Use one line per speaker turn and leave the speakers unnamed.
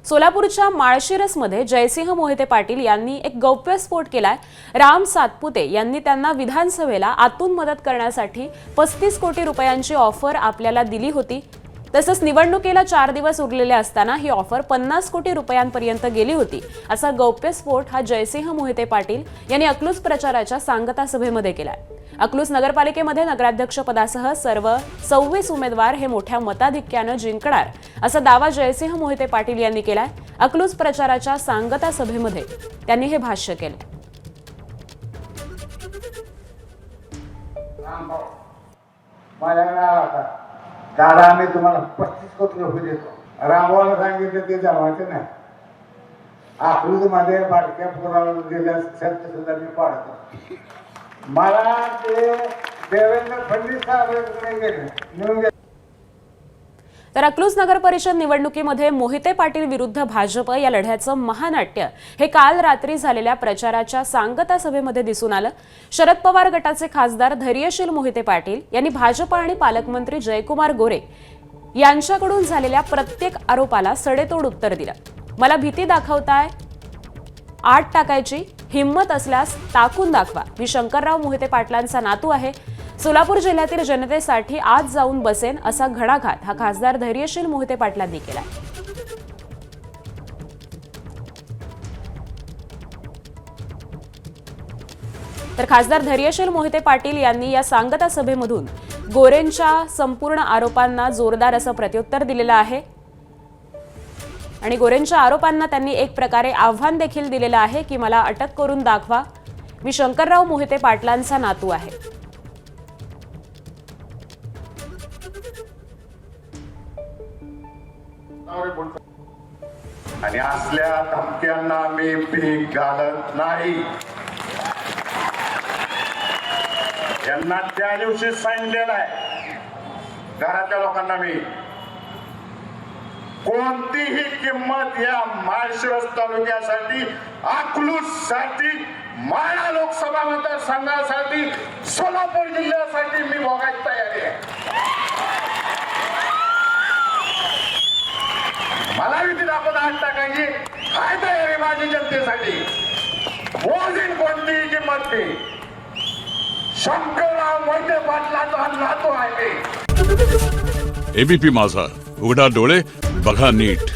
सोलापूरच्या माळशिरसमध्ये जयसिंह मोहिते पाटील यांनी एक गौप्यस्फोट केलाय। राम सातपुते यांनी त्यांना विधानसभेला आतून मदत करण्यासाठी 35 कोटी रुपयांची ऑफर आपल्याला दिली होती। तसंच निवडणुकीला 4 दिवस उरलेले असताना ही ऑफर 50 कोटी रुपयांपर्यंत गेली होती। असा गौप्यस्फोट हा जयसिंह मोहिते पाटील यांनी अकलूज प्रचाराच्या सांगता सभेमध्ये केलाय। अकलूज नगरपालिकेमध्ये नगराध्यक्ष पदासह सर्व 26 उमेदवार हे मोठ्या मताधिक्याने जिंकणार असा दावा जयसिंह मोहिते पाटील यांनी केलाय। अकलूज प्रचाराच्या सांगता सभेमध्ये त्यांनी हे भाष्य केले।
दादा आम्ही तुम्हाला 35 कोटी रुपये देतो। रामभाऊला सांगितलं ते जमायचं नाही। अकलूज मध्ये बारक्या पोराला दिल्या शर्त सुद्धा मी पाळतो। मला ते देवेंद्र फडणवीस साहेब
तर अकलूज नगर परिषद निवडणुकीमध्ये मोहिते पाटील विरुद्ध भाजप या लढ्याचं महानाट्य हे काल रात्री झालेल्या प्रचाराच्या सांगता सभेमध्ये दिसून आलं। शरद पवार गटाचे खासदार धैर्यशील मोहिते पाटील यांनी भाजप आणि पालकमंत्री जयकुमार गोरे यांच्याकडून झालेल्या प्रत्येक आरोपाला सडेतोड उत्तर दिलं। मला भीती दाखवताय, आत टाकायची हिम्मत असल्यास टाकून दाखवा। मी शंकरराव मोहिते पाटलांचा नातू आहे। सोलापूर जिल्ह्यातील जनतेसाठी आज जाऊन बसेन असा घणाघात हा खासदार धैर्यशील मोहिते पाटलांनी केला। तर खासदार धैर्यशील मोहिते पाटील यांनी या सांगता सभेमधून गोरेंच्या संपूर्ण आरोपांना जोरदार असं प्रत्युत्तर दिलेलं आहे आणि गोरेंच्या आरोपांना त्यांनी एक प्रकारे आव्हान देखील दिलेलं आहे की मला अटक करून दाखवा। मी शंकरराव मोहिते पाटलांचा नातू आहे।
आणि असल्या धमक्यांना मी भीक घालत नाही। यांना त्या दिवशी सांगितलेलं आहे घरातल्या लोकांना मी कोणतीही किंमत या माळशिरस तालुक्यासाठी, अकलूज साठी, माळा लोकसभा मतदारसंघासाठी, सोलापूर जिल्ह्यासाठी मी भोगायला तयार आहे। मला भीती दाखवत हात टाकायची काय तयारी माझी जनतेसाठी। मोजीन कोणतीही किंमत मी शंकरराव मोहिते पाटलांचा नातू आहे।
एबीपी माझा, उघडा डोळे बघा नीट।